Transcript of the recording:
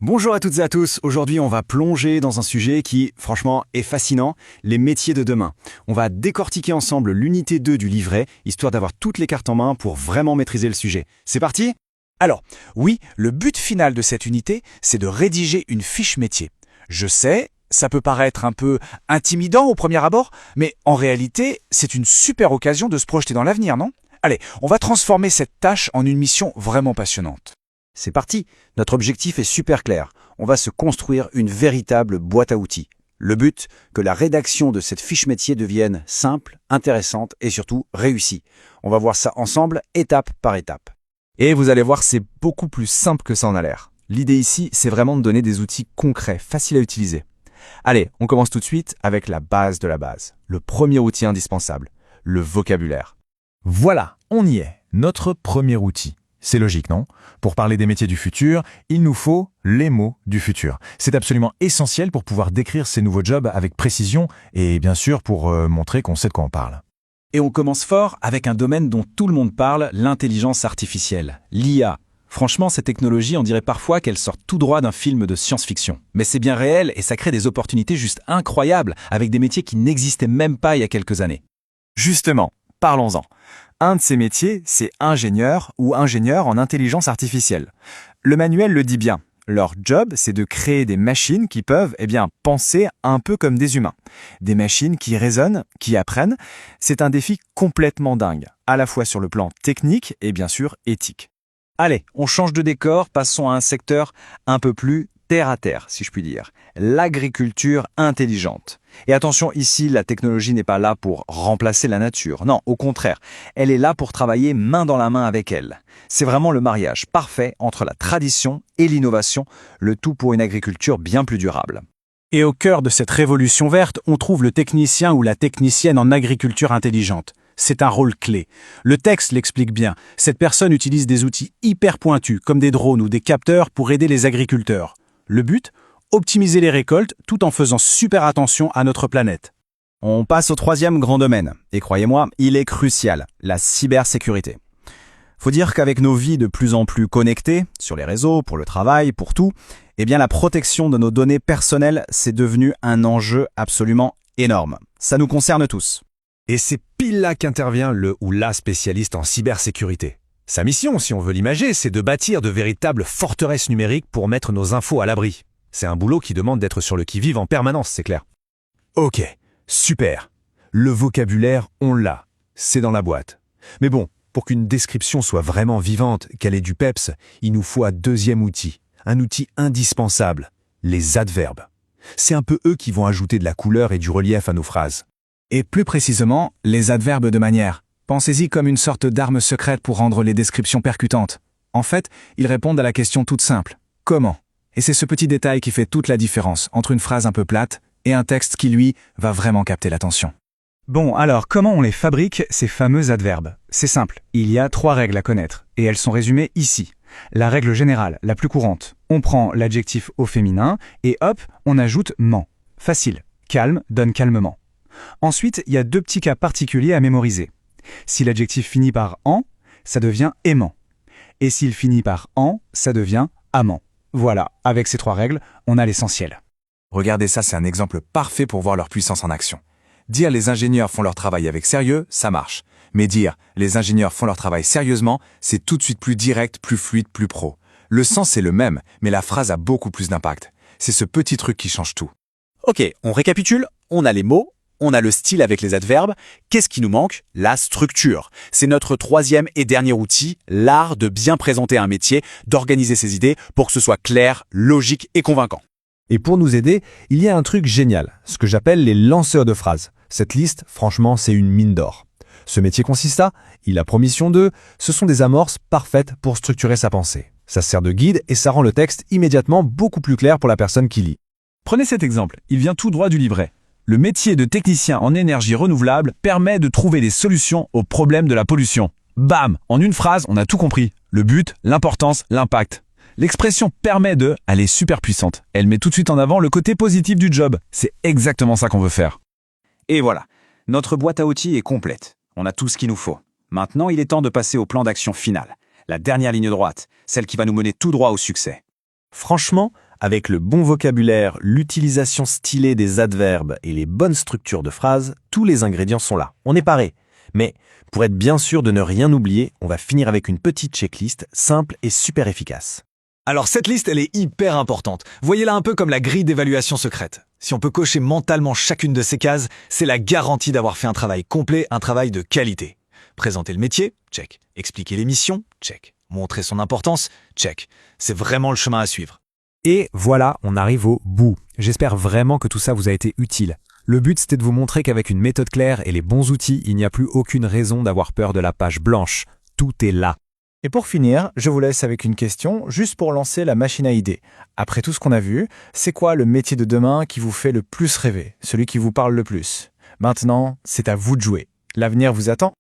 Bonjour à toutes et à tous, aujourd'hui on va plonger dans un sujet qui, franchement, est fascinant, les métiers de demain. On va décortiquer ensemble l'unité 2 du livret, histoire d'avoir toutes les cartes en main pour vraiment maîtriser le sujet. C'est parti ? Alors, oui, le but final de cette unité, c'est de rédiger une fiche métier. Je sais, ça peut paraître un peu intimidant au premier abord, mais en réalité, c'est une super occasion de se projeter dans l'avenir, non ? Allez, on va transformer cette tâche en une mission vraiment passionnante. C'est parti, notre objectif est super clair. On va se construire une véritable boîte à outils. Le but, que la rédaction de cette fiche métier devienne simple, intéressante et surtout réussie. On va voir ça ensemble, étape par étape. Et vous allez voir, c'est beaucoup plus simple que ça en a l'air. L'idée ici, c'est vraiment de donner des outils concrets, faciles à utiliser. Allez, on commence tout de suite avec la base de la base. Le premier outil indispensable, le vocabulaire. Voilà, on y est, notre premier outil. C'est logique, non ? Pour parler des métiers du futur, il nous faut les mots du futur. C'est absolument essentiel pour pouvoir décrire ces nouveaux jobs avec précision et bien sûr pour montrer qu'on sait de quoi on parle. Et on commence fort avec un domaine dont tout le monde parle, l'intelligence artificielle, l'IA. Franchement, cette technologie, on dirait parfois qu'elle sort tout droit d'un film de science-fiction. Mais c'est bien réel et ça crée des opportunités juste incroyables avec des métiers qui n'existaient même pas il y a quelques années. Justement, parlons-en. Un de ces métiers, c'est ingénieur ou ingénieur en intelligence artificielle. Le manuel le dit bien. Leur job, c'est de créer des machines qui peuvent, penser un peu comme des humains. Des machines qui raisonnent, qui apprennent. C'est un défi complètement dingue, à la fois sur le plan technique et bien sûr éthique. Allez, on change de décor, passons à un secteur un peu plus terre à terre, si je puis dire. L'agriculture intelligente. Et attention, ici, la technologie n'est pas là pour remplacer la nature. Non, au contraire, elle est là pour travailler main dans la main avec elle. C'est vraiment le mariage parfait entre la tradition et l'innovation, le tout pour une agriculture bien plus durable. Et au cœur de cette révolution verte, on trouve le technicien ou la technicienne en agriculture intelligente. C'est un rôle clé. Le texte l'explique bien. Cette personne utilise des outils hyper pointus, comme des drones ou des capteurs pour aider les agriculteurs. Le but ? Optimiser les récoltes tout en faisant super attention à notre planète. On passe au troisième grand domaine, et croyez-moi, il est crucial, la cybersécurité. Faut dire qu'avec nos vies de plus en plus connectées, sur les réseaux, pour le travail, pour tout, la protection de nos données personnelles, c'est devenu un enjeu absolument énorme. Ça nous concerne tous. Et c'est pile là qu'intervient le ou la spécialiste en cybersécurité. Sa mission, si on veut l'imager, c'est de bâtir de véritables forteresses numériques pour mettre nos infos à l'abri. C'est un boulot qui demande d'être sur le qui-vive en permanence, c'est clair. Ok, super. Le vocabulaire, on l'a. C'est dans la boîte. Mais bon, pour qu'une description soit vraiment vivante, qu'elle ait du peps, il nous faut un deuxième outil. Un outil indispensable. Les adverbes. C'est un peu eux qui vont ajouter de la couleur et du relief à nos phrases. Et plus précisément, les adverbes de manière. Pensez-y comme une sorte d'arme secrète pour rendre les descriptions percutantes. En fait, ils répondent à la question toute simple. Comment ? Et c'est ce petit détail qui fait toute la différence entre une phrase un peu plate et un texte qui, lui, va vraiment capter l'attention. Bon, alors comment on les fabrique, ces fameux adverbes ? C'est simple, il y a 3 règles à connaître, et elles sont résumées ici. La règle générale, la plus courante, on prend l'adjectif au féminin, et hop, on ajoute « ment ». Facile, calme donne calmement. Ensuite, il y a 2 petits cas particuliers à mémoriser. Si l'adjectif finit par « en », ça devient « aimant ». Et s'il finit par « en », ça devient « amant ». Voilà, avec ces 3 règles, on a l'essentiel. Regardez ça, c'est un exemple parfait pour voir leur puissance en action. Dire les ingénieurs font leur travail avec sérieux, ça marche. Mais dire les ingénieurs font leur travail sérieusement, c'est tout de suite plus direct, plus fluide, plus pro. Le sens est le même, mais la phrase a beaucoup plus d'impact. C'est ce petit truc qui change tout. Ok, on récapitule, on a les mots, on a le style avec les adverbes. Qu'est-ce qui nous manque ? La structure. C'est notre troisième et dernier outil, l'art de bien présenter un métier, d'organiser ses idées pour que ce soit clair, logique et convaincant. Et pour nous aider, il y a un truc génial, ce que j'appelle les lanceurs de phrases. Cette liste, franchement, c'est une mine d'or. Ce métier consiste à, il a promission de, ce sont des amorces parfaites pour structurer sa pensée. Ça sert de guide et ça rend le texte immédiatement beaucoup plus clair pour la personne qui lit. Prenez cet exemple, il vient tout droit du livret. Le métier de technicien en énergie renouvelable permet de trouver des solutions aux problèmes de la pollution. Bam ! En une phrase, on a tout compris. Le but, l'importance, l'impact. L'expression « permet de », elle est super puissante. Elle met tout de suite en avant le côté positif du job. C'est exactement ça qu'on veut faire. Et voilà, notre boîte à outils est complète. On a tout ce qu'il nous faut. Maintenant, il est temps de passer au plan d'action final. La dernière ligne droite, celle qui va nous mener tout droit au succès. Franchement, Avec le bon vocabulaire, l'utilisation stylée des adverbes et les bonnes structures de phrases, tous les ingrédients sont là. On est paré. Mais pour être bien sûr de ne rien oublier, on va finir avec une petite checklist simple et super efficace. Alors cette liste, elle est hyper importante. Voyez-la un peu comme la grille d'évaluation secrète. Si on peut cocher mentalement chacune de ces cases, c'est la garantie d'avoir fait un travail complet, un travail de qualité. Présenter le métier, check. Expliquer les missions, check. Montrer son importance, check. C'est vraiment le chemin à suivre. Et voilà, on arrive au bout. J'espère vraiment que tout ça vous a été utile. Le but, c'était de vous montrer qu'avec une méthode claire et les bons outils, il n'y a plus aucune raison d'avoir peur de la page blanche. Tout est là. Et pour finir, je vous laisse avec une question, juste pour lancer la machine à idées. Après tout ce qu'on a vu, c'est quoi le métier de demain qui vous fait le plus rêver, celui qui vous parle le plus? Maintenant, c'est à vous de jouer. L'avenir vous attend.